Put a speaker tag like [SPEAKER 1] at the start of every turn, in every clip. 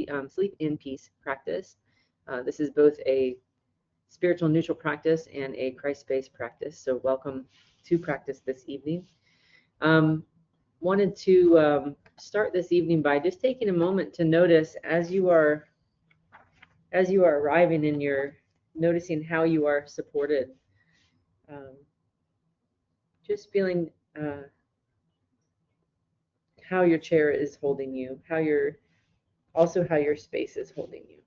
[SPEAKER 1] the Sleep in Peace practice. This is both a spiritual neutral practice and a Christ-based practice. So welcome to practice this evening. Wanted to start this evening by just taking a moment to notice as you are arriving and you're noticing how you are supported. Just feeling how your chair is holding you, how your space is holding you.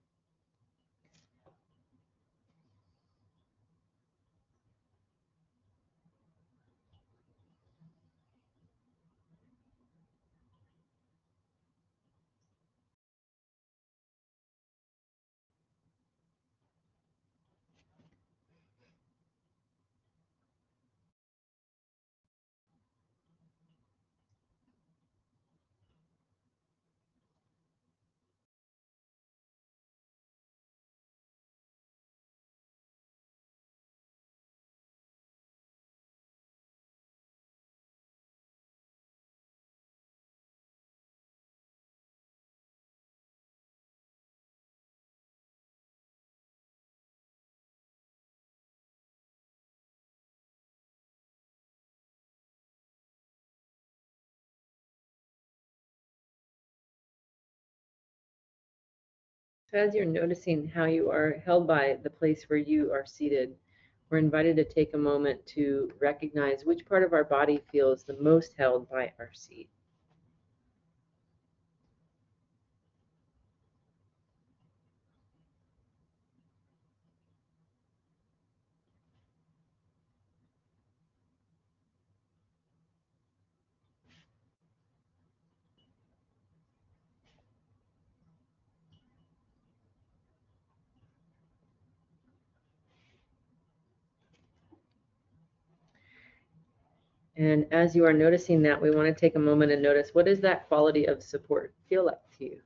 [SPEAKER 1] So as you're noticing how you are held by the place where you are seated, we're invited to take a moment to recognize which part of our body feels the most held by our seat. And as you are noticing that, we want to take a moment and notice, what does that quality of support feel like to you?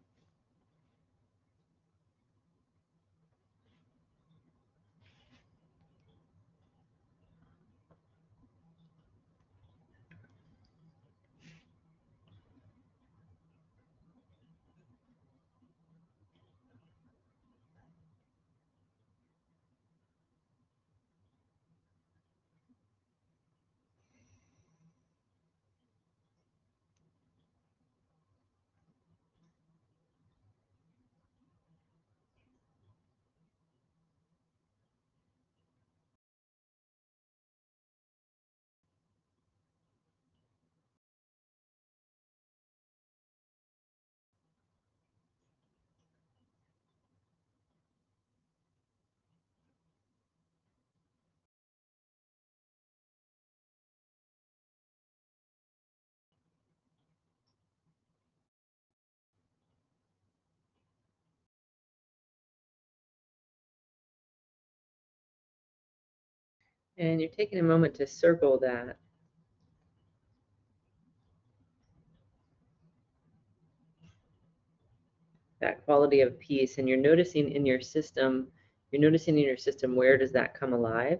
[SPEAKER 1] And you're taking a moment to circle that quality of peace, and you're noticing in your system, where does that come alive?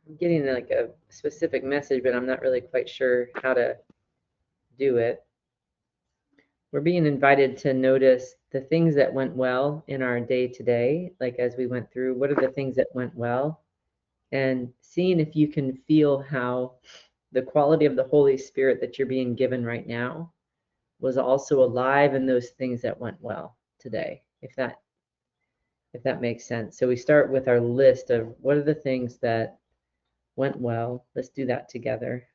[SPEAKER 1] I'm getting like a specific message, but I'm not really quite sure how to do it. We're being invited to notice the things that went well in our day today, like as we went through, what are the things that went well? And seeing if you can feel how the quality of the Holy Spirit that you're being given right now was also alive in those things that went well today, if that makes sense. So we start with our list of what are the things that went well. Let's do that together.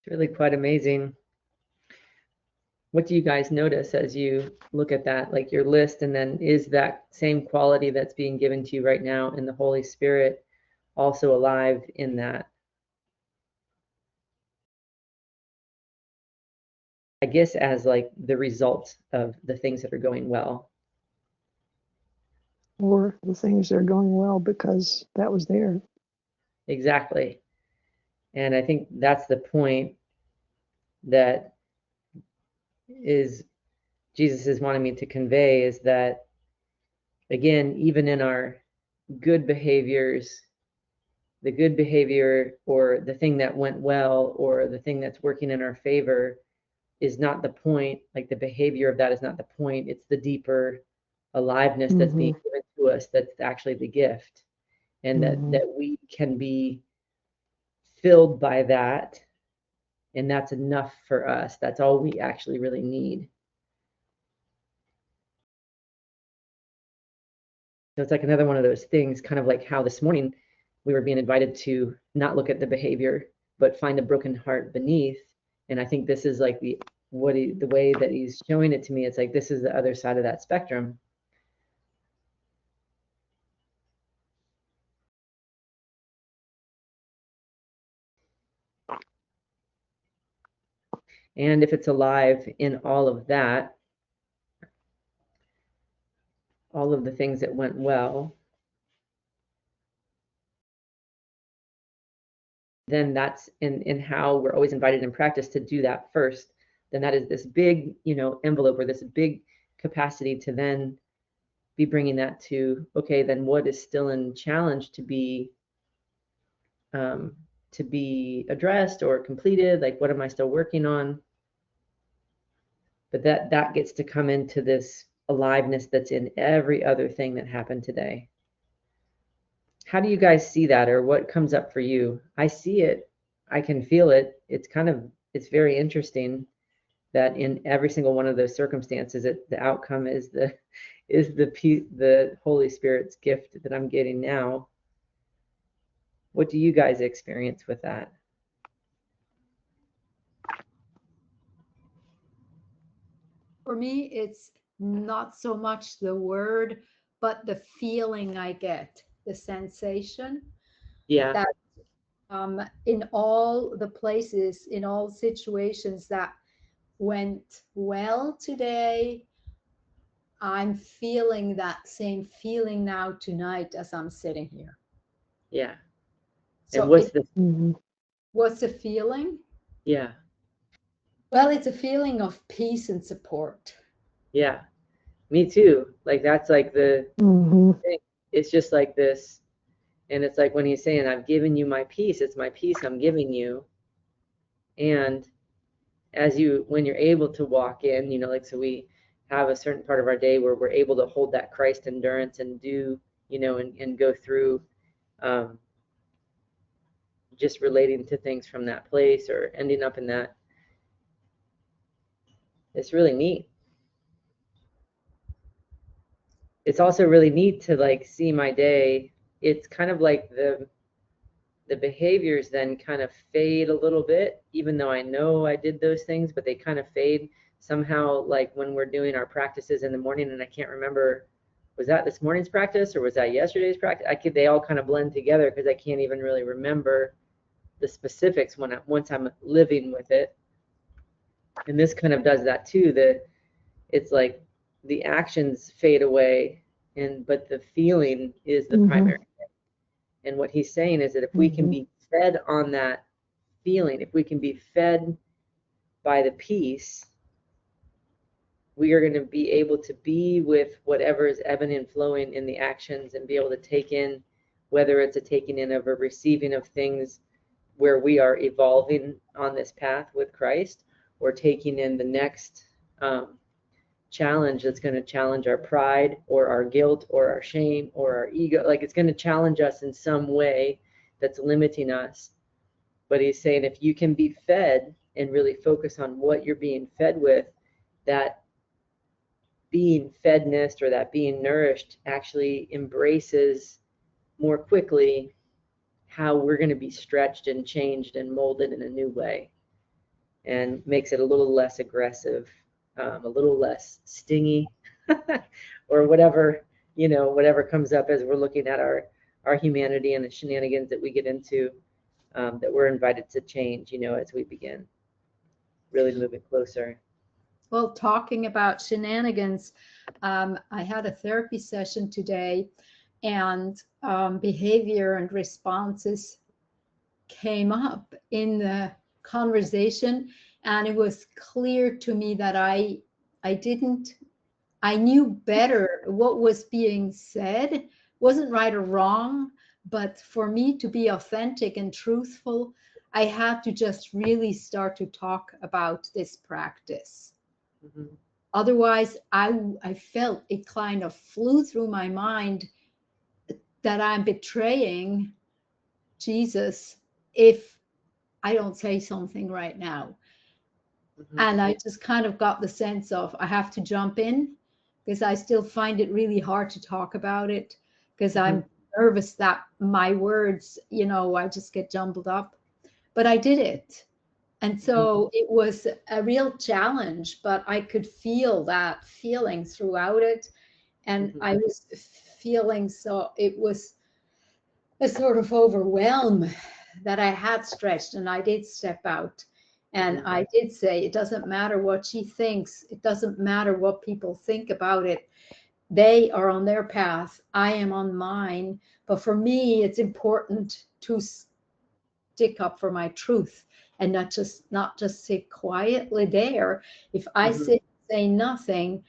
[SPEAKER 1] It's really quite amazing. What do you guys notice as you look at that, like your list, and then is that same quality that's being given to you right now in the Holy Spirit also alive in that? I guess as like the result of the things that are going well.
[SPEAKER 2] Or the things that are going well because that was there.
[SPEAKER 1] Exactly. And I think that's the point that is Jesus is wanting me to convey, is that again, even in our good behaviors, the good behavior or the thing that went well or the thing that's working in our favor is not the point. Like the behavior of that is not the point. It's the deeper aliveness that's being given to us that's actually the gift. And that we can be filled by that, and that's enough for us. That's all we actually really need. So it's like another one of those things, kind of like how this morning we were being invited to not look at the behavior, but find the broken heart beneath. And I think this is like the way that he's showing it to me. It's like this is the other side of that spectrum. And if it's alive in all of that, all of the things that went well, then that's in how we're always invited in practice to do that first. Then that is this big, envelope or this big capacity to then be bringing that to, okay, then what is still in challenge to be addressed or completed? Like, what am I still working on? But that gets to come into this aliveness that's in every other thing that happened today. How do you guys see that, or what comes up for you? I see it. I can feel it. It's very interesting that in every single one of those circumstances, the outcome is the Holy Spirit's gift that I'm getting now. What do you guys experience with that?
[SPEAKER 3] For me, it's not so much the word, but the feeling I get, the sensation.
[SPEAKER 1] Yeah.
[SPEAKER 3] That in all the places, in all situations that went well today, I'm feeling that same feeling now tonight as I'm sitting here.
[SPEAKER 1] Yeah. And
[SPEAKER 3] So what's the feeling?
[SPEAKER 1] Yeah.
[SPEAKER 3] Well, it's a feeling of peace and support.
[SPEAKER 1] Yeah. Me too. Like that's like the thing. It's just like this. And it's like when he's saying, I've given you my peace, it's my peace I'm giving you. And when you're able to walk in, like, so we have a certain part of our day where we're able to hold that Christ endurance and do, and go through just relating to things from that place or ending up in that. It's really neat. It's also really neat to like see my day. It's kind of like the behaviors then kind of fade a little bit, even though I know I did those things, but they kind of fade somehow. Like when we're doing our practices in the morning, and I can't remember, was that this morning's practice or was that yesterday's practice? They all kind of blend together because I can't even really remember the specifics once I'm living with it. And this kind of does that too. It's like the actions fade away, but the feeling is the primary thing. And what he's saying is that if we can be fed on that feeling, if we can be fed by the peace, we are going to be able to be with whatever is ebbing and flowing in the actions and be able to take in, whether it's a taking in of a receiving of things where we are evolving on this path with Christ, or taking in the next challenge that's going to challenge our pride or our guilt or our shame or our ego. Like it's going to challenge us in some way that's limiting us. But he's saying if you can be fed and really focus on what you're being fed with, that being fedness or that being nourished actually embraces more quickly how we're going to be stretched and changed and molded in a new way. and makes it a little less aggressive, a little less stingy, or whatever, whatever comes up as we're looking at our humanity and the shenanigans that we get into, that we're invited to change, as we begin really moving closer.
[SPEAKER 3] Well, talking about shenanigans, I had a therapy session today, and behavior and responses came up in the conversation, and it was clear to me that I knew better what was being said, wasn't right or wrong, but for me to be authentic and truthful, I had to just really start to talk about this practice.
[SPEAKER 1] Mm-hmm.
[SPEAKER 3] Otherwise, I felt it kind of flew through my mind that I'm betraying Jesus if I don't say something right now.
[SPEAKER 1] Mm-hmm.
[SPEAKER 3] And I just kind of got the sense of I have to jump in, because I still find it really hard to talk about it, because I'm nervous that my words, I just get jumbled up. But I did it. And so it was a real challenge, but I could feel that feeling throughout it. And I was feeling, so it was a sort of overwhelm that I had stretched, and I did step out. And I did say, it doesn't matter what she thinks. It doesn't matter what people think about it. They are on their path. I am on mine. But for me, it's important to stick up for my truth and not just sit quietly there. If I sit and say nothing,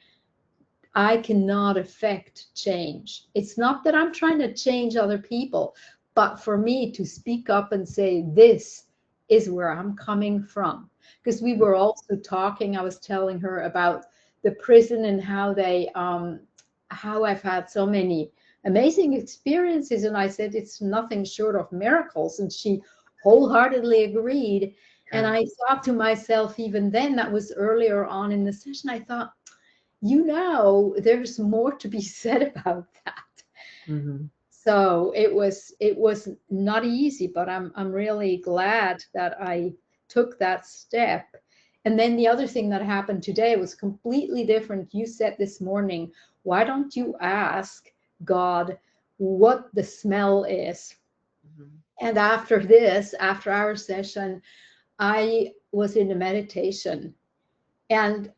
[SPEAKER 3] I cannot affect change. It's not that I'm trying to change other people, but for me to speak up and say, this is where I'm coming from. Because we were also talking, I was telling her about the prison and how I've had so many amazing experiences. And I said, it's nothing short of miracles. And she wholeheartedly agreed. And I thought to myself, even then, that was earlier on in the session, I thought, there's more to be said about that.
[SPEAKER 1] Mm-hmm.
[SPEAKER 3] So it was not easy, but I'm really glad that I took that step. And then the other thing that happened today was completely different. You said this morning, why don't you ask God what the smell is? And after our session, I was in a meditation, and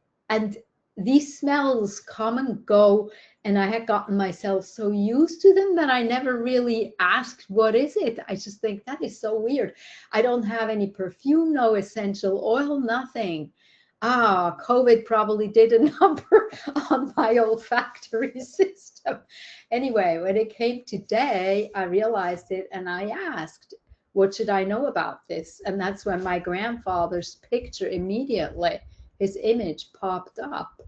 [SPEAKER 3] these smells come and go, and I had gotten myself so used to them that I never really asked, what is it? I just think that is so weird. I don't have any perfume, no essential oil, nothing. COVID probably did a number on my olfactory system. Anyway, when it came today, I realized it, and I asked, what should I know about this? And that's when my grandfather's picture immediately, his image popped up.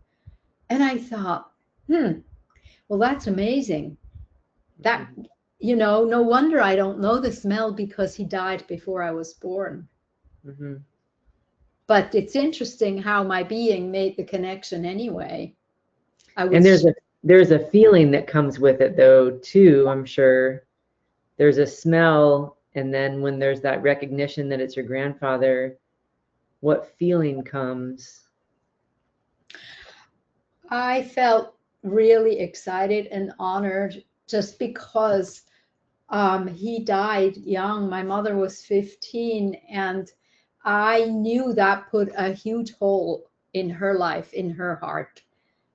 [SPEAKER 3] And I thought, well, that's amazing. That, no wonder I don't know the smell, because he died before I was born.
[SPEAKER 1] Mm-hmm.
[SPEAKER 3] But it's interesting how my being made the connection anyway.
[SPEAKER 1] And there's a feeling that comes with it, though, too, I'm sure. There's a smell, and then when there's that recognition that it's your grandfather, what feeling comes?
[SPEAKER 3] I felt really excited and honored, just because he died young. My mother was 15, and I knew that put a huge hole in her life, in her heart.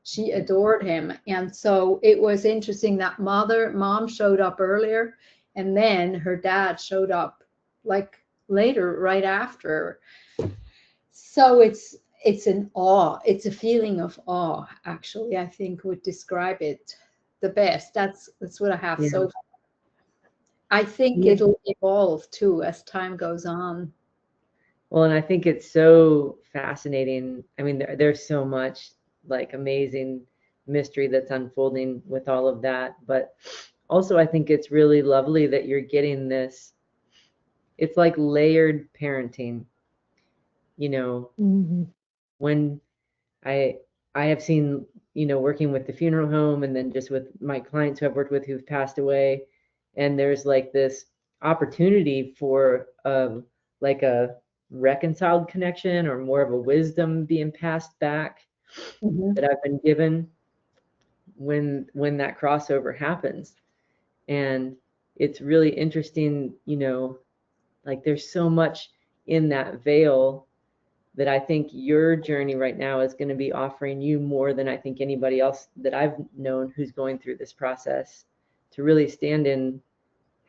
[SPEAKER 3] She adored him. And so it was interesting that mom showed up earlier, and then her dad showed up like later, right after. So it's an awe. It's a feeling of awe, actually, I think would describe it the best. That's what I have so far. I think it'll evolve too as time goes on.
[SPEAKER 1] Well, and I think it's so fascinating. I mean, there's so much like amazing mystery that's unfolding with all of that. But also, I think it's really lovely that you're getting this. It's like layered parenting. When I have seen, working with the funeral home, and then just with my clients who I've worked with who've passed away, and there's like this opportunity for like a reconciled connection or more of a wisdom being passed back that I've been given when that crossover happens. And it's really interesting, you know, like there's so much in that veil that I think your journey right now is going to be offering you more than I think anybody else that I've known who's going through this process, to really stand in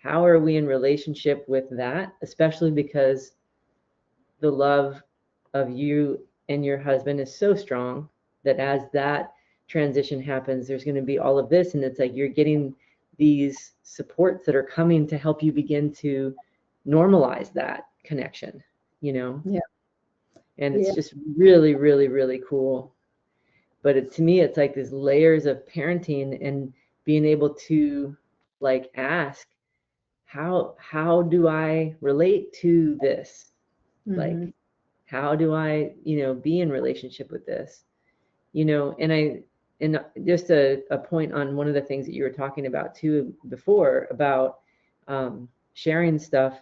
[SPEAKER 1] how are we in relationship with that, especially because the love of you and your husband is so strong that as that transition happens, there's going to be all of this. And it's like you're getting these supports that are coming to help you begin to normalize that connection, you know?
[SPEAKER 3] Yeah.
[SPEAKER 1] And it's just really, really, really cool. But to me, it's like these layers of parenting and being able to like ask, how do I relate to this? Like, how do I, you know, be in relationship with this? You know, and just a point on one of the things that you were talking about too before about sharing stuff.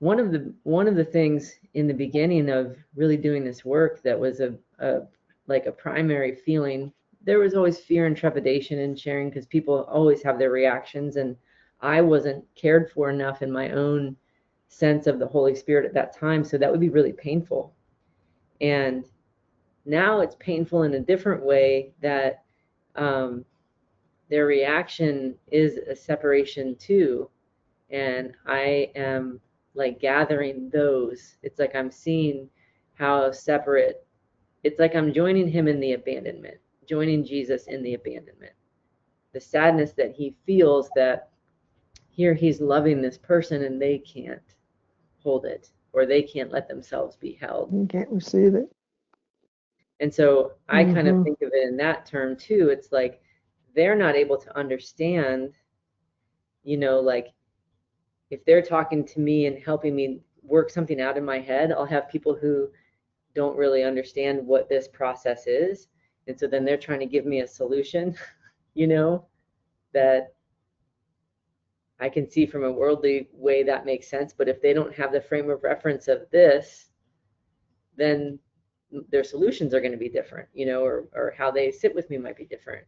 [SPEAKER 1] One of the things in the beginning of really doing this work that was a like a primary feeling, there was always fear and trepidation in sharing because people always have their reactions, and I wasn't cared for enough in my own sense of the Holy Spirit at that time, so that would be really painful. And now it's painful in a different way that their reaction is a separation too, and I am like gathering those. It's like I'm seeing how separate. It's like I'm joining him in the abandonment, joining Jesus in the abandonment. The sadness that he feels that here he's loving this person and they can't hold it, or they can't let themselves be held.
[SPEAKER 2] You can't receive it.
[SPEAKER 1] And so I kind of think of it in that term too. It's like they're not able to understand, you know, like if they're talking to me and helping me work something out in my head, I'll have people who don't really understand what this process is. And so then they're trying to give me a solution, you know, that I can see from a worldly way that makes sense. But if they don't have the frame of reference of this, then their solutions are going to be different, you know, or how they sit with me might be different.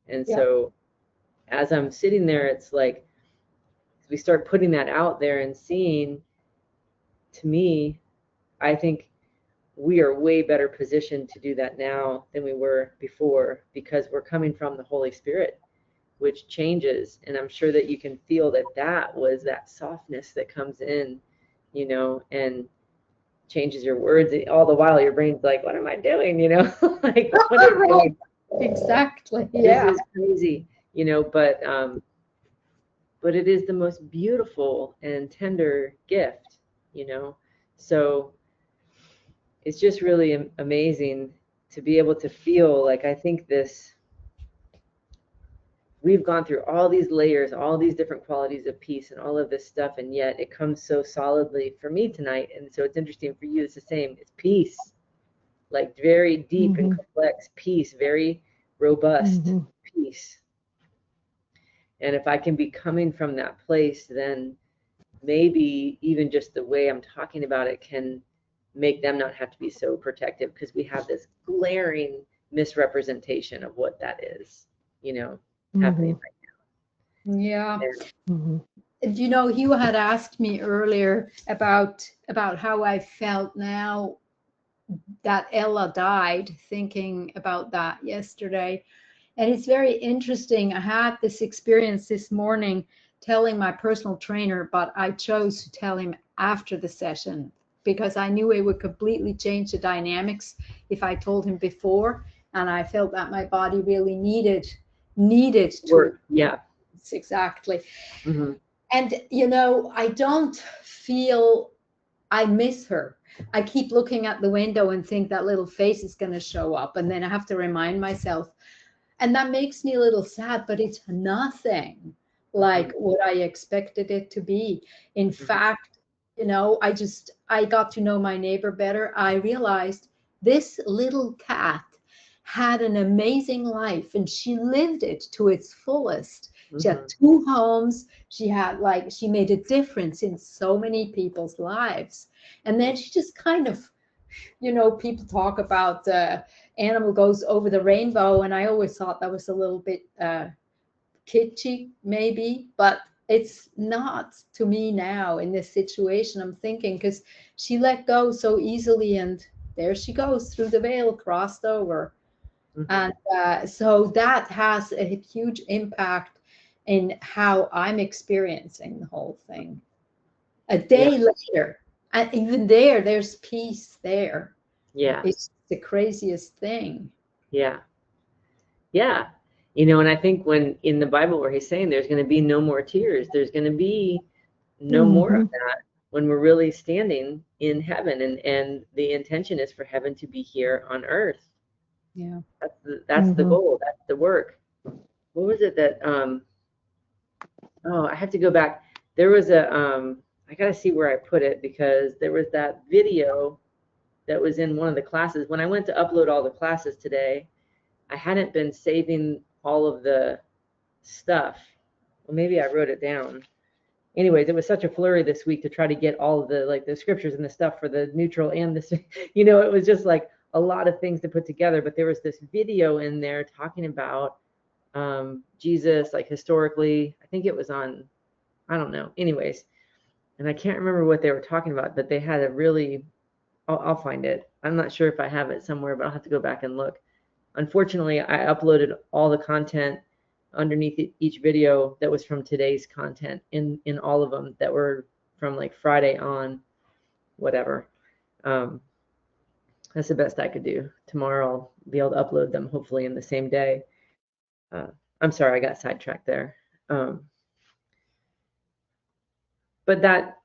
[SPEAKER 1] And so as I'm sitting there, it's like we start putting that out there and seeing, to me, I think we are way better positioned to do that now than we were before, because we're coming from the Holy Spirit, which changes. And I'm sure that you can feel that that was that softness that comes in, you know, and changes your words. All the while your brain's like, what am I doing, you know? Like, what am I doing?
[SPEAKER 3] Exactly. Yeah.
[SPEAKER 1] This is crazy, you know, but it is the most beautiful and tender gift, you know. So it's just really amazing to be able to feel like, I think we've gone through all these layers, all these different qualities of peace and all of this stuff, and yet it comes so solidly for me tonight. And so it's interesting for you, it's the same. It's peace, like very deep and complex peace, very robust peace. And if I can be coming from that place, then maybe even just the way I'm talking about it can make them not have to be so protective, because we have this glaring misrepresentation of what that is, you know, happening right now.
[SPEAKER 3] Yeah. You know, you had asked me earlier about how I felt now that Ella died, thinking about that yesterday. And it's very interesting. I had this experience this morning telling my personal trainer, but I chose to tell him after the session because I knew it would completely change the dynamics if I told him before. And I felt that my body really needed to
[SPEAKER 1] work. Yeah,
[SPEAKER 3] exactly. And you know, I don't feel I miss her. I keep looking at the window and think that little face is going to show up, and then I have to remind myself, and that makes me a little sad, but it's nothing like what I expected it to be. In fact, you know, I got to know my neighbor better. I realized this little cat had an amazing life and she lived it to its fullest. She had
[SPEAKER 1] Mhm.
[SPEAKER 3] 2 homes. She had she made a difference in so many people's lives. And then she just kind of, people talk about animal goes over the rainbow. And I always thought that was a little bit kitschy, maybe, but it's not to me now in this situation. I'm thinking because she let go so easily and there she goes through the veil, crossed over.
[SPEAKER 1] Mhm.
[SPEAKER 3] And so that has a huge impact in how I'm experiencing the whole thing. A
[SPEAKER 1] Yeah.
[SPEAKER 3] day later, and even there's peace there.
[SPEAKER 1] Yeah.
[SPEAKER 3] It's the craziest thing.
[SPEAKER 1] Yeah. Yeah. And I think when in the Bible where he's saying there's going to be no more tears, there's going to be no more of
[SPEAKER 2] Mm-hmm.
[SPEAKER 1] that when we're really standing in heaven, and the intention is for heaven to be here on earth.
[SPEAKER 3] Yeah.
[SPEAKER 1] That's the
[SPEAKER 2] Mm-hmm.
[SPEAKER 1] goal. That's the work. What was it that oh, I have to go back. There was I got to see where I put it because there was that video that was in one of the classes. When I went to upload all the classes today, I hadn't been saving all of the stuff. Well, maybe I wrote it down. Anyways, it was such a flurry this week to try to get all of the scriptures and the stuff for the neutral and this, it was just like a lot of things to put together. But there was this video in there talking about Jesus, like historically. I think it was on, I don't know. Anyways, and I can't remember what they were talking about, but they had a really, I'll find it. I'm not sure if I have it somewhere, but I'll have to go back and look. Unfortunately, I uploaded all the content underneath each video that was from today's content in all of them that were from like Friday on, whatever. That's the best I could do. Tomorrow I'll be able to upload them hopefully in the same day. I'm sorry, I got sidetracked there. But that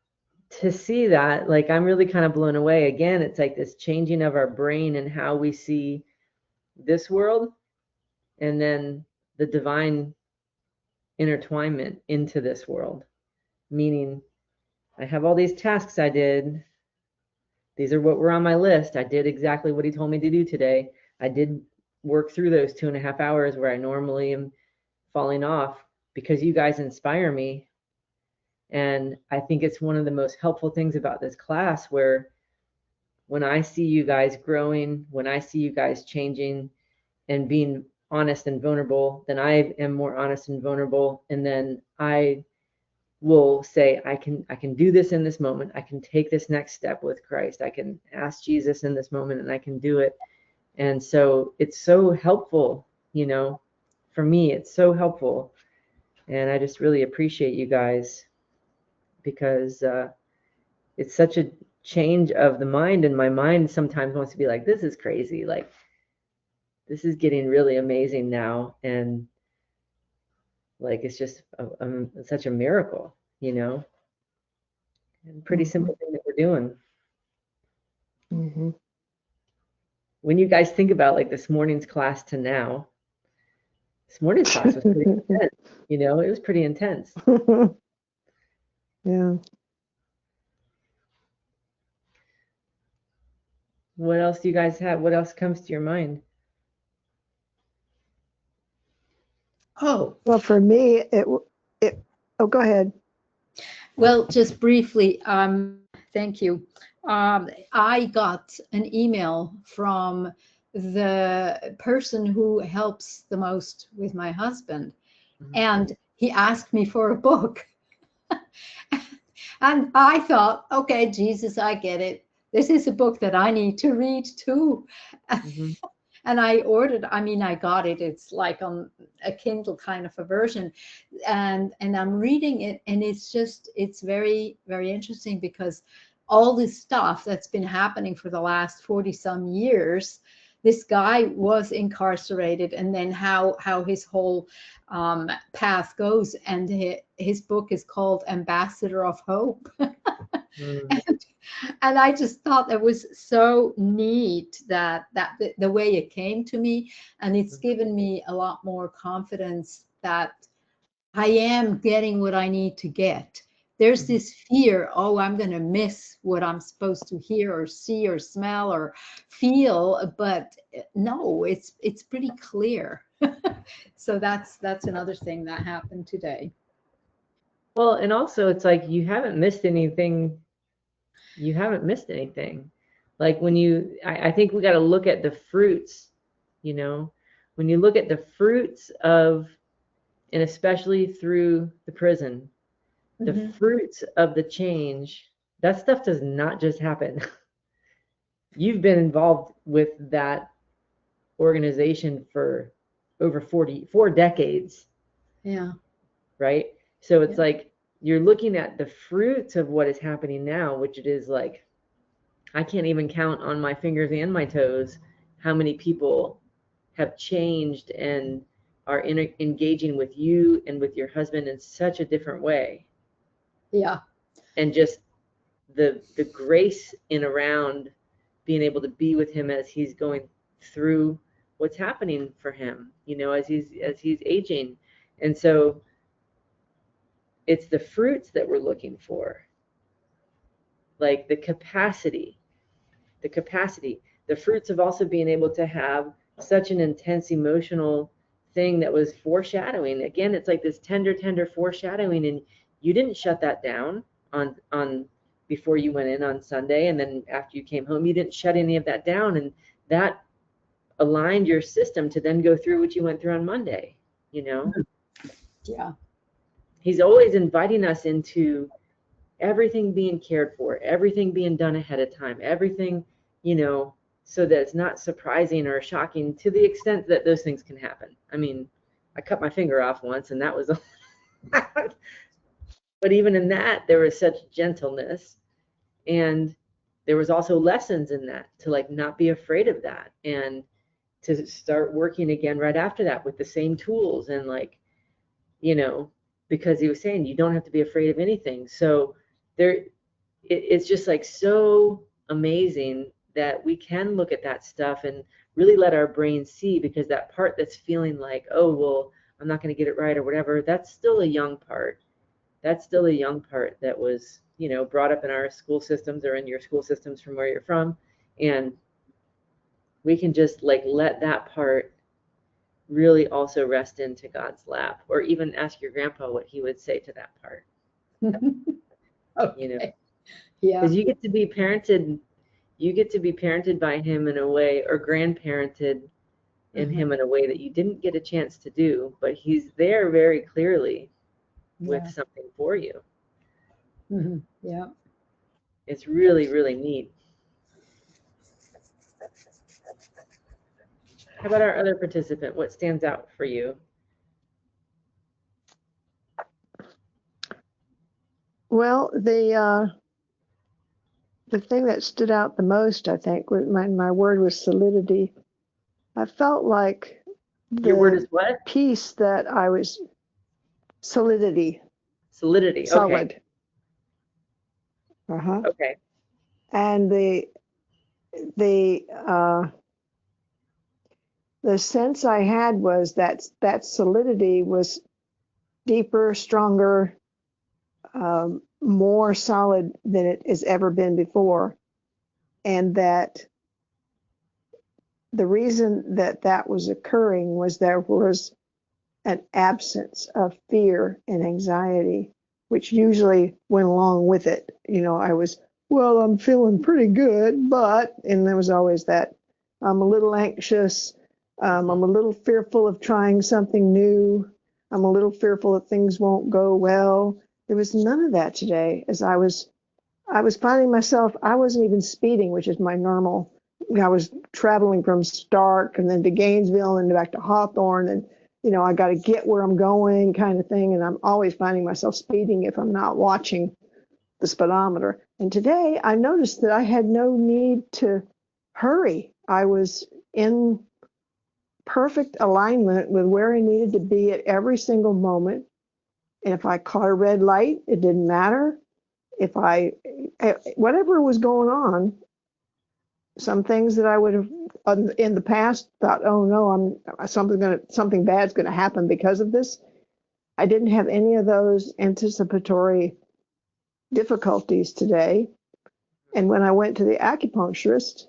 [SPEAKER 1] to see that, like, I'm really kind of blown away. Again, it's like this changing of our brain and how we see this world, and then the divine intertwinement into this world. Meaning, I have all these tasks I did. These are what were on my list. I did exactly what he told me to do today. I did work through those 2.5 hours where I normally am falling off because you guys inspire me. And I think it's one of the most helpful things about this class where when I see you guys growing, when I see you guys changing and being honest and vulnerable, then I am more honest and vulnerable. And then I will say, I can do this in this moment. I can take this next step with Christ. I can ask Jesus in this moment and I can do it. And so it's so helpful, for me, it's so helpful. And I just really appreciate you guys because it's such a change of the mind. And my mind sometimes wants to be like, this is crazy. Like, this is getting really amazing now. And like, it's just such a miracle, and pretty simple thing that we're doing.
[SPEAKER 2] Mm-hmm.
[SPEAKER 1] When you guys think about like this morning's class to now, this morning's class was pretty intense. It was pretty intense.
[SPEAKER 2] Yeah.
[SPEAKER 1] What else do you guys have? What else comes to your mind?
[SPEAKER 3] Oh,
[SPEAKER 2] Well, for me, oh, go ahead.
[SPEAKER 3] well, just briefly, thank you. I got an email from the person who helps the most with my husband,
[SPEAKER 1] Mhm.
[SPEAKER 3] and he asked me for a book. And I thought, okay, Jesus, I get it. This is a book that I need to read too.
[SPEAKER 1] Mhm.
[SPEAKER 3] And I got it. It's like on a Kindle kind of a version. And I'm reading it, and it's very, very interesting because all this stuff that's been happening for the last 40 some years, this guy was incarcerated, and then how his whole path goes. And his book is called Ambassador of Hope.
[SPEAKER 1] Mm.
[SPEAKER 3] And I just thought that was so neat that the way it came to me, and it's given me a lot more confidence that I am getting what I need to get, there's
[SPEAKER 1] Mhm.
[SPEAKER 3] this fear, oh, I'm going to miss what I'm supposed to hear or see or smell or feel, but no, it's pretty clear. So that's another thing that happened today.
[SPEAKER 1] Well, and also it's like you haven't missed anything. You haven't missed anything. Like when I think we got to look at the fruits, you know, when you look at the fruits of, and especially through the prison, the
[SPEAKER 3] Hmm.
[SPEAKER 1] fruits of the change, that stuff does not just happen. You've been involved with that organization for over 4 decades,
[SPEAKER 3] Yeah.
[SPEAKER 1] right? So it's
[SPEAKER 3] Yeah.
[SPEAKER 1] like you're looking at the fruits of what is happening now, which it is like I can't even count on my fingers and my toes how many people have changed and are engaging with you and with your husband in such a different way.
[SPEAKER 3] Yeah.
[SPEAKER 1] And just the grace in around being able to be with him as he's going through what's happening for him, as he's aging. And so it's the fruits that we're looking for, like the capacity, the fruits of also being able to have such an intense emotional thing that was foreshadowing. Again, it's like this tender foreshadowing, and you didn't shut that down on before you went in on Sunday, and then after you came home, you didn't shut any of that down, and that aligned your system to then go through what you went through on Monday. You know,
[SPEAKER 3] Yeah.
[SPEAKER 1] he's always inviting us into everything being cared for, everything being done ahead of time, everything, so that it's not surprising or shocking to the extent that those things can happen. I mean, I cut my finger off once and that was, but even in that, there was such gentleness. And there was also lessons in that to like not be afraid of that and to start working again right after that with the same tools and like, you know, because he was saying you don't have to be afraid of anything. So there, it's just like so amazing that we can look at that stuff and really let our brain see, because that part that's feeling like, oh, well, I'm not going to get it right or whatever, that's still a young part. That's still a young part that was, brought up in our school systems or in your school systems from where you're from. And we can just like let that part really also rest into God's lap, or even ask your grandpa what he would say to that part,
[SPEAKER 3] Okay. Yeah.
[SPEAKER 1] because you get to be parented by him in a way, or grandparented in
[SPEAKER 3] Uh-huh.
[SPEAKER 1] him in a way that you didn't get a chance to do, but he's there very clearly with
[SPEAKER 3] Yeah.
[SPEAKER 1] something for you.
[SPEAKER 3] Hmm. Yeah.
[SPEAKER 1] It's really, really neat. How about our other participant? What stands out for you?
[SPEAKER 2] Well, the thing that stood out the most, I think, was my word was solidity. I felt like
[SPEAKER 1] Your word
[SPEAKER 2] the
[SPEAKER 1] is what?
[SPEAKER 2] piece that I was solidity,
[SPEAKER 1] Solidity. Okay.
[SPEAKER 2] solid. Uh-huh.
[SPEAKER 1] Okay.
[SPEAKER 2] And the the sense I had was that solidity was deeper, stronger, more solid than it has ever been before, and that the reason that that was occurring was there was an absence of fear and anxiety, which usually went along with it. I was, well, I'm feeling pretty good, and there was always that, I'm a little anxious. I'm a little fearful of trying something new. I'm a little fearful that things won't go well. There was none of that today. As I was finding myself, I wasn't even speeding, which is my normal. I was traveling from Stark and then to Gainesville and back to Hawthorne, and I got to get where I'm going, kind of thing. And I'm always finding myself speeding if I'm not watching the speedometer. And today I noticed that I had no need to hurry. I was in perfect alignment with where I needed to be at every single moment. And if I caught a red light, it didn't matter. If whatever was going on, some things that I would have in the past thought, oh no, something bad's gonna happen because of this. I didn't have any of those anticipatory difficulties today. And when I went to the acupuncturist,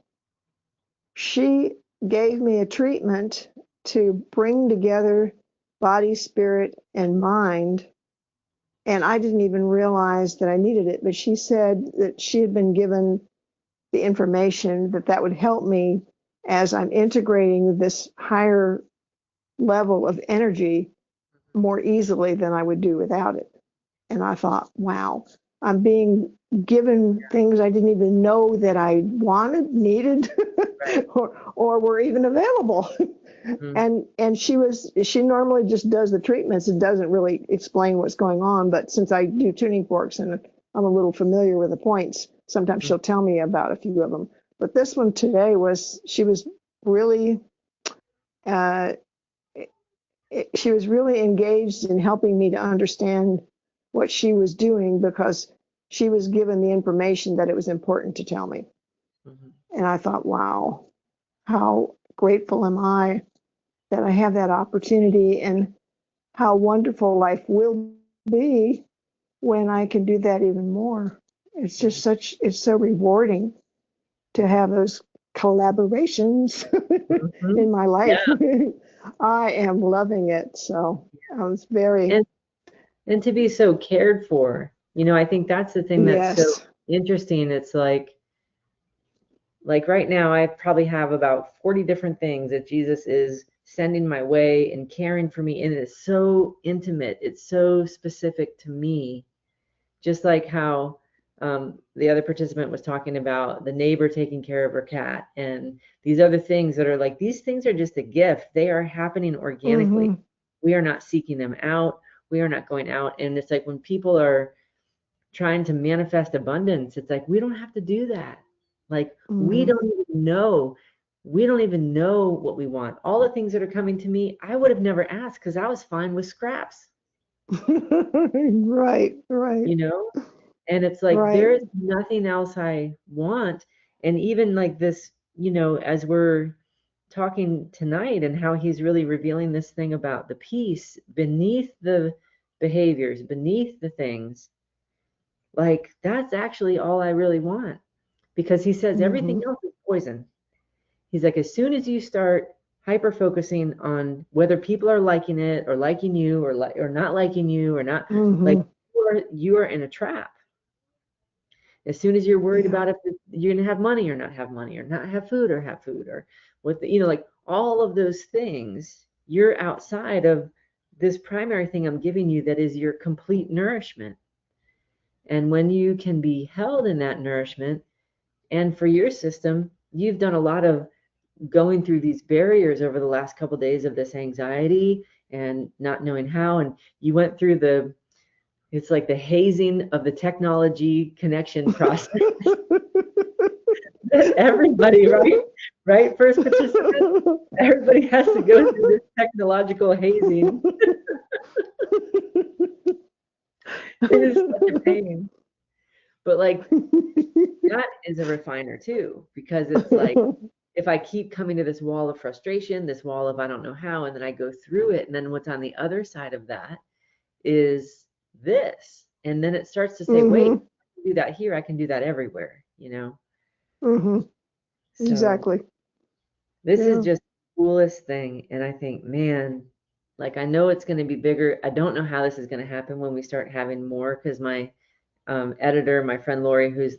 [SPEAKER 2] she gave me a treatment to bring together body, spirit, and mind. And I didn't even realize that I needed it, but she said that she had been given the information that would help me as I'm integrating this higher level of energy more easily than I would do without it. And I thought, wow, I'm being given things I didn't even know that I wanted, needed,
[SPEAKER 1] Right.
[SPEAKER 2] or were even available. And she normally just does the treatments and doesn't really explain what's going on. But since I do tuning forks and I'm a little familiar with the points, sometimes she'll tell me about a few of them. But this one today she was really she was really engaged in helping me to understand what she was doing, because she was given the information that it was important to tell me. And I thought, wow, how grateful am I that I have that opportunity, and how wonderful life will be when I can do that even more. It's just it's so rewarding to have those collaborations in my life.
[SPEAKER 1] Yeah.
[SPEAKER 2] I am loving it. So I was very,
[SPEAKER 1] And to be so cared for, I think that's the thing that's so
[SPEAKER 2] yes.
[SPEAKER 1] interesting. It's like right now I probably have about 40 different things that Jesus is sending my way and caring for me, and it's so intimate, it's so specific to me. Just like how the other participant was talking about the neighbor taking care of her cat, and these other things that are like, these things are just a gift. They are happening organically.
[SPEAKER 2] Mm-hmm.
[SPEAKER 1] We are not seeking them out. We are not going out. And it's like when people are trying to manifest abundance, it's like, we don't have to do that. Like, we
[SPEAKER 2] Mm-hmm.
[SPEAKER 1] don't even know. We don't even know what we want. All the things that are coming to me, I would have never asked, because I was fine with scraps,
[SPEAKER 2] Right, right,
[SPEAKER 1] And it's like,
[SPEAKER 2] right.
[SPEAKER 1] there's nothing else I want. And even like this, as we're talking tonight, and how he's really revealing this thing about the peace beneath the behaviors, beneath the things, like, that's actually all I really want. Because he says everything
[SPEAKER 2] Mm-hmm.
[SPEAKER 1] else is poison. He's like, as soon as you start hyper focusing on whether people are liking it or liking you, or not liking you, or not, like,
[SPEAKER 2] Mm-hmm.
[SPEAKER 1] you are in a trap. As soon as you're worried
[SPEAKER 2] Yeah.
[SPEAKER 1] about if you're going to have money or not have money, or not have food or have food, or what like all of those things, you're outside of this primary thing I'm giving you, that is your complete nourishment. And when you can be held in that nourishment, and for your system, you've done a lot of going through these barriers over the last couple of days of this anxiety and not knowing how, and you went through it's like the hazing of the technology connection process. Everybody, right? First participant, everybody has to go through this technological hazing. It is such a pain. But like, that is a refiner too, because it's like, if I keep coming to this wall of frustration, this wall of I don't know how, and then I go through it, and then what's on the other side of that is this. And then it starts to say, wait,
[SPEAKER 2] Mm-hmm.
[SPEAKER 1] I can do that here, I can do that everywhere.
[SPEAKER 2] Mm-hmm.
[SPEAKER 1] So
[SPEAKER 2] Exactly.
[SPEAKER 1] this is
[SPEAKER 2] Yeah.
[SPEAKER 1] just the coolest thing. And I think, man, like, I know it's going to be bigger. I don't know how this is going to happen when we start having more, because my editor, my friend Lori, who's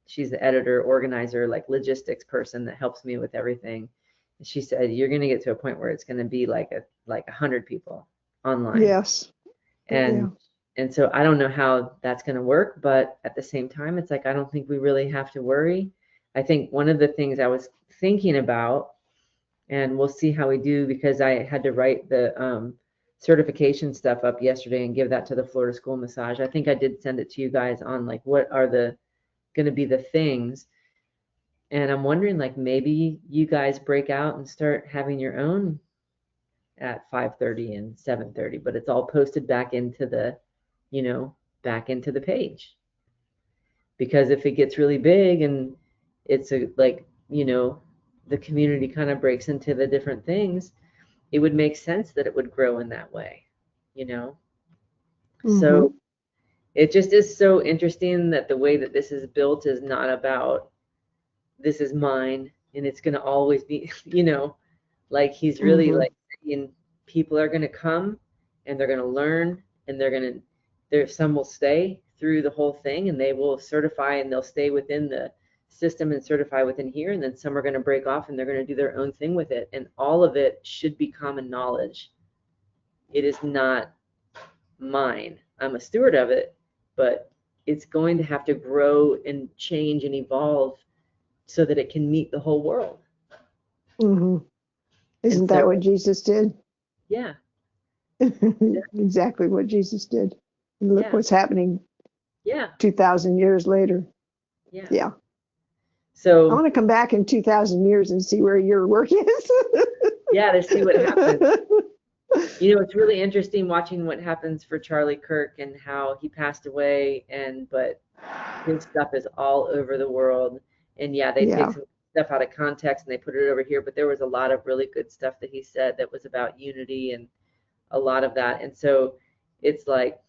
[SPEAKER 1] she's the editor, organizer, like logistics person that helps me with everything. She said, you're going to get to a point where it's going to be like 100 people online.
[SPEAKER 2] Yes. Yeah.
[SPEAKER 1] And so I don't know how that's going to work, but at the same time, it's like, I don't think we really have to worry. I think one of the things I was thinking about, and we'll see how we do, because I had to write the certification stuff up yesterday and give that to the Florida School Massage. I think I did send it to you guys on like, what are going to be the things. And I'm wondering, like, maybe you guys break out and start having your own at 5:30 and 7:30, but it's all posted back into the page. Because if it gets really big and it's the community kind of breaks into the different things, it would make sense that it would grow in that way.
[SPEAKER 2] Mm-hmm.
[SPEAKER 1] So it just is so interesting that the way that this is built is not about this is mine and it's going to always be, like he's really like saying people are going to come and they're going to learn and some will stay through the whole thing and they will certify and they'll stay within the system and certify within here. And then some are going to break off and they're going to do their own thing with it. And all of it should be common knowledge. It is not mine. I'm a steward of it, but it's going to have to grow and change and evolve so that it can meet the whole world.
[SPEAKER 2] Isn't that what Jesus did?
[SPEAKER 1] Yeah.
[SPEAKER 2] Exactly what Jesus did. And look what's happening 2,000 years later. Yeah.
[SPEAKER 1] So
[SPEAKER 2] I want to come back in 2,000 years and see where your work is.
[SPEAKER 1] to see what happens. It's really interesting watching what happens for Charlie Kirk and how he passed away, but his stuff is all over the world. And they take some stuff out of context and they put it over here, but there was a lot of really good stuff that he said that was about unity and a lot of that. And so it's like,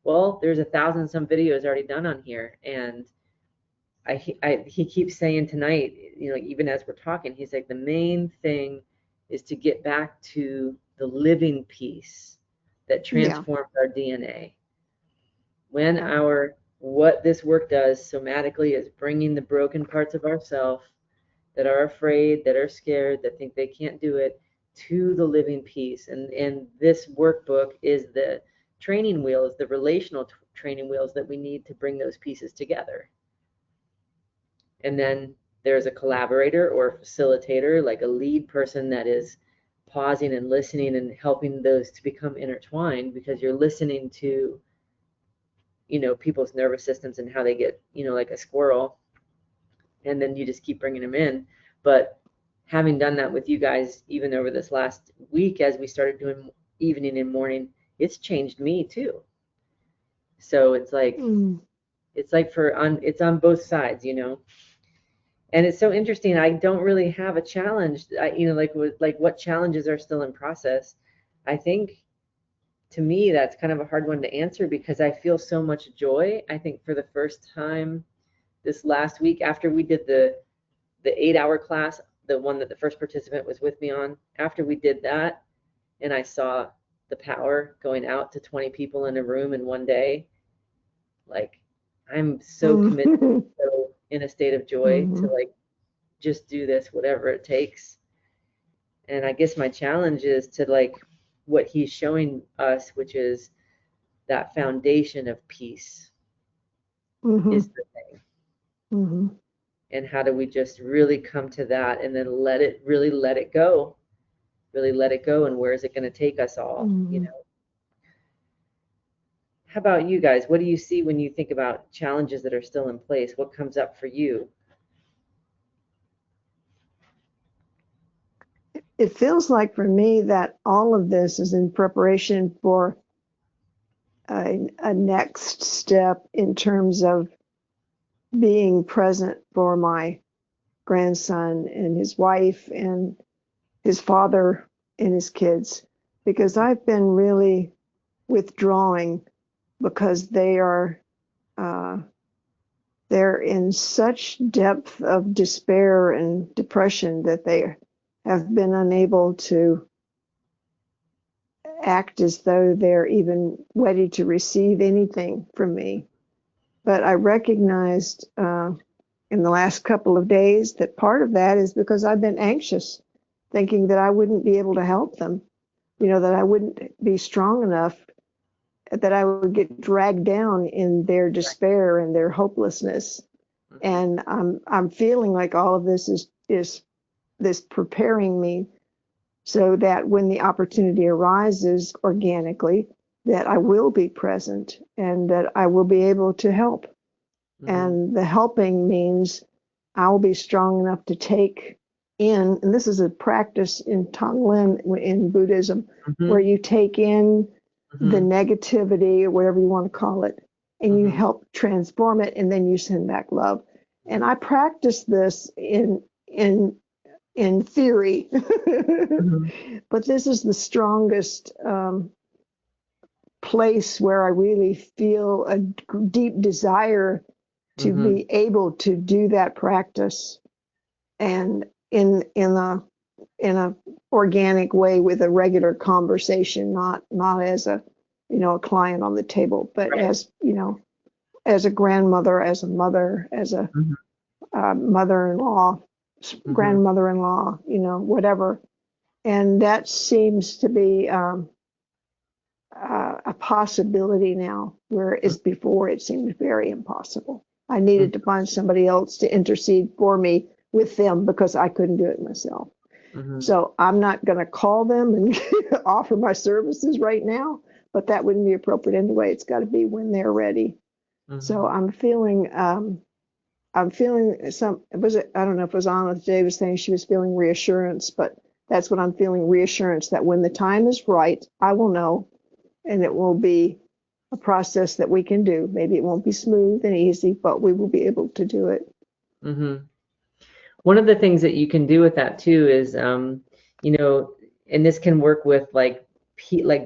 [SPEAKER 1] well, there's 1,000 some videos already done on here. And he keeps saying tonight, even as we're talking, he's like, the main thing is to get back to the living peace that transforms our DNA. When what this work does somatically is bringing the broken parts of ourselves that are afraid, that are scared, that think they can't do it, to the living peace. And this workbook is the training wheels, the relational training wheels that we need to bring those pieces together. And then there's a collaborator or facilitator, like a lead person that is pausing and listening and helping those to become intertwined, because you're listening to, people's nervous systems and how they get, like a squirrel, and then you just keep bringing them in. But having done that with you guys, even over this last week, as we started doing evening and morning, it's changed me too. So it's like, it's on both sides, And it's so interesting. I don't really have a challenge, like what challenges are still in process. I think, to me, that's kind of a hard one to answer because I feel so much joy. I think for the first time this last week, after we did the 8-hour class, the one that the first participant was with me on, after we did that, and I saw the power going out to 20 people in a room in one day, like, I'm so committed, so in a state of joy to like just do this, whatever it takes. And I guess my challenge is to like what he's showing us, which is that foundation of peace is the thing. And how do we just really come to that and then let it go, and where is it going to take us all? How about you guys? What do you see when you think about challenges that are still in place? What comes up for you?
[SPEAKER 2] It feels like for me that all of this is in preparation for a next step in terms of being present for my grandson and his wife and his father and his kids, because I've been really withdrawing because they're in such depth of despair and depression that they have been unable to act as though they're even ready to receive anything from me. But I recognized in the last couple of days that part of that is because I've been anxious, thinking that I wouldn't be able to help them, that I wouldn't be strong enough, that I would get dragged down in their despair and their hopelessness. And I'm feeling like all of this is this preparing me so that when the opportunity arises organically, that I will be present and that I will be able to help. And the helping means I will be strong enough to take in, and this is a practice in Tonglen in Buddhism, where you take in the negativity or whatever you want to call it, and you help transform it, and then you send back love. And I practice this in theory, but this is the strongest place where I really feel a deep desire to
[SPEAKER 1] Mm-hmm.
[SPEAKER 2] be able to do that practice, and in a organic way with a regular conversation, not as a a client on the table, but
[SPEAKER 1] Right.
[SPEAKER 2] as as a grandmother, as a mother, as a
[SPEAKER 1] Mm-hmm.
[SPEAKER 2] mother-in-law,
[SPEAKER 1] Mm-hmm.
[SPEAKER 2] grandmother-in-law, whatever. And that seems to be a possibility now, whereas before it seemed very impossible. I needed to find somebody else to intercede for me with them because I couldn't do it myself.
[SPEAKER 1] Mm-hmm.
[SPEAKER 2] So I'm not going to call them and offer my services right now, but that wouldn't be appropriate anyway. It's got to be when they're ready.
[SPEAKER 1] Mm-hmm.
[SPEAKER 2] So I'm feeling some, I don't know if it was Anna today was saying she was feeling reassurance, but that's what I'm feeling, reassurance that when the time is right, I will know, and it will be a process that we can do. Maybe it won't be smooth and easy, but we will be able to do it.
[SPEAKER 1] Mm-hmm. One of the things that you can do with that too is, and this can work with like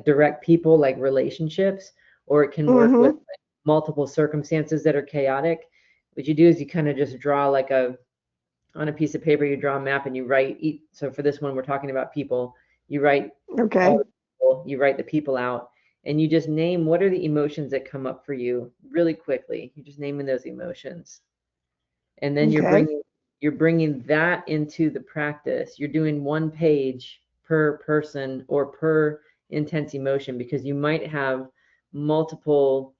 [SPEAKER 1] direct people, like relationships, or it can work with like, multiple circumstances that are chaotic. What you do is you kind of just draw like on a piece of paper, you draw a map and you write. So for this one, we're talking about people. You write
[SPEAKER 2] Okay.
[SPEAKER 1] all the people, you write the people out, and you just name what are the emotions that come up for you really quickly. You're just naming those emotions, and then you're bringing that into the practice. You're doing 1 page per person or per intense emotion, because you might have multiple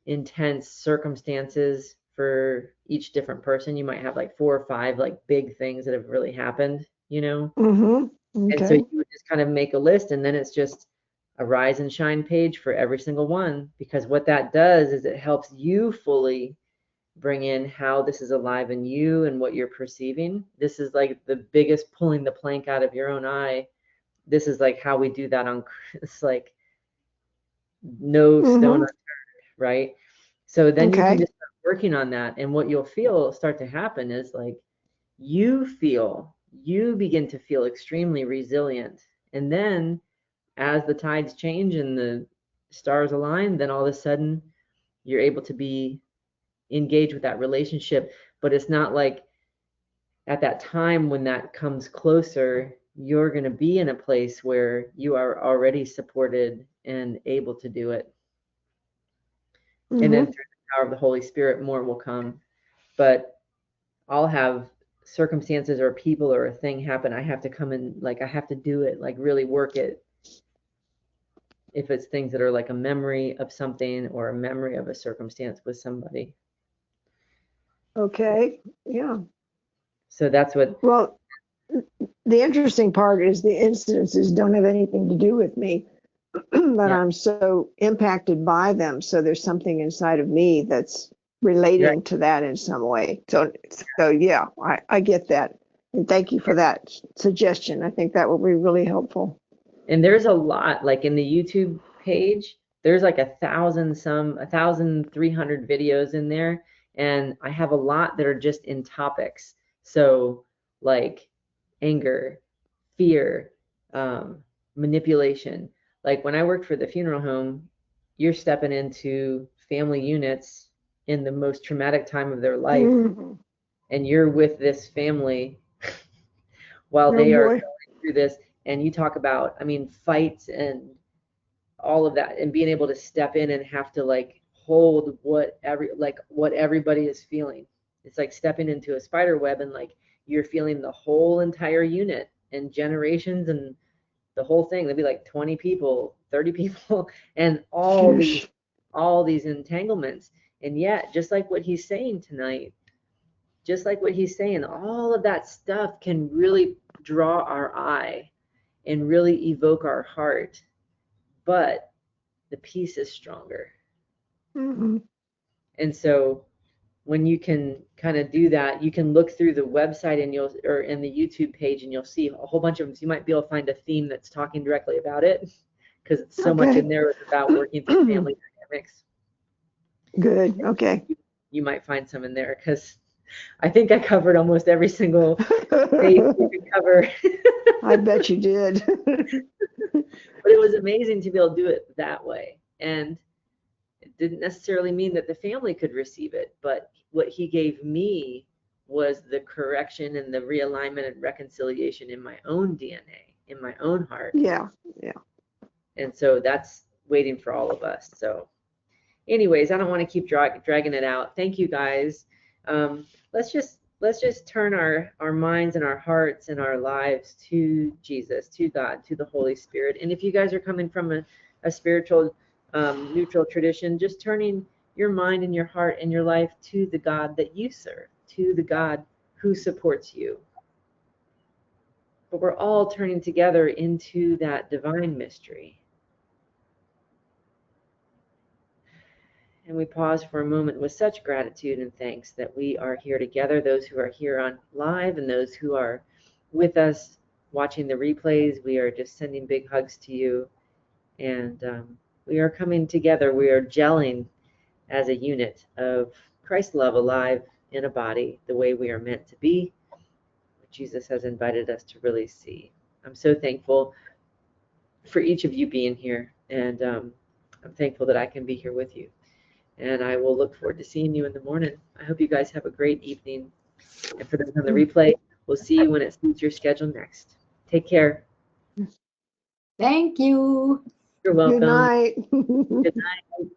[SPEAKER 1] intense circumstances for each different person. You might have like 4 or 5 like big things that have really happened,
[SPEAKER 2] Okay.
[SPEAKER 1] And so you would just kind of make a list, and then it's just a rise and shine page for every single one, because what that does is it helps you fully bring in how this is alive in you and what you're perceiving. This is like the biggest pulling the plank out of your own eye. This is like how we do that it's like no stone unturned, right? So then you can just start working on that, and what you'll feel start to happen is like you begin to feel extremely resilient. And then as the tides change and the stars align, then all of a sudden you're able to be engaged with that relationship. But it's not like at that time when that comes closer, you're going to be in a place where you are already supported and able to do it. And then through the power of the Holy Spirit, more will come. But I'll have circumstances or people or a thing happen. I have to come in, like I have to do it, like really work it. If it's things that are like a memory of something or a memory of a circumstance with somebody.
[SPEAKER 2] Okay. Yeah.
[SPEAKER 1] So that's what.
[SPEAKER 2] Well, the interesting part is the incidences don't have anything to do with me, but I'm so impacted by them. So there's something inside of me that's relating to that in some way. So yeah, I get that. And thank you for that suggestion. I think that will be really helpful.
[SPEAKER 1] And there's a lot, like in the YouTube page, there's like 1,300 videos in there. And I have a lot that are just in topics. So like anger, fear, manipulation. Like when I worked for the funeral home, you're stepping into family units in the most traumatic time of their life, and you're with this family while they are going through this. And you talk about, I mean, fights and all of that, and being able to step in and have to like hold what everybody is feeling. It's like stepping into a spider web, and like you're feeling the whole entire unit and generations and the whole thing. There'd be like 20 people, 30 people, and all these entanglements. And yet, just like what he's saying tonight, all of that stuff can really draw our eye and really evoke our heart, but the peace is stronger. And so when you can kind of do that, you can look through the website and or in the YouTube page, and you'll see a whole bunch of them. So you might be able to find a theme that's talking directly about it, because it's so much in there about working through family dynamics.
[SPEAKER 2] Good. Okay.
[SPEAKER 1] You might find some in there, because I think I covered almost every single base you could cover.
[SPEAKER 2] I bet you did.
[SPEAKER 1] But it was amazing to be able to do it that way. And it didn't necessarily mean that the family could receive it, but what he gave me was the correction and the realignment and reconciliation in my own DNA, in my own heart.
[SPEAKER 2] Yeah, yeah.
[SPEAKER 1] And so that's waiting for all of us. So anyways, I don't want to keep dragging it out. Thank you guys. Let's just turn our minds and our hearts and our lives to Jesus, to God, to the Holy Spirit. And if you guys are coming from a spiritual neutral tradition, just turning your mind and your heart and your life to the God that you serve, to the God who supports you. But we're all turning together into that divine mystery. And we pause for a moment with such gratitude and thanks that we are here together, those who are here on live and those who are with us watching the replays. We are just sending big hugs to you. And we are coming together. We are gelling as a unit of Christ's love alive in a body, the way we are meant to be, what Jesus has invited us to really see. I'm so thankful for each of you being here. And I'm thankful that I can be here with you. And I will look forward to seeing you in the morning. I hope you guys have a great evening. And for those on the replay, we'll see you when it suits your schedule next. Take care.
[SPEAKER 3] Thank you.
[SPEAKER 1] You're welcome.
[SPEAKER 2] Good night.
[SPEAKER 1] Good night.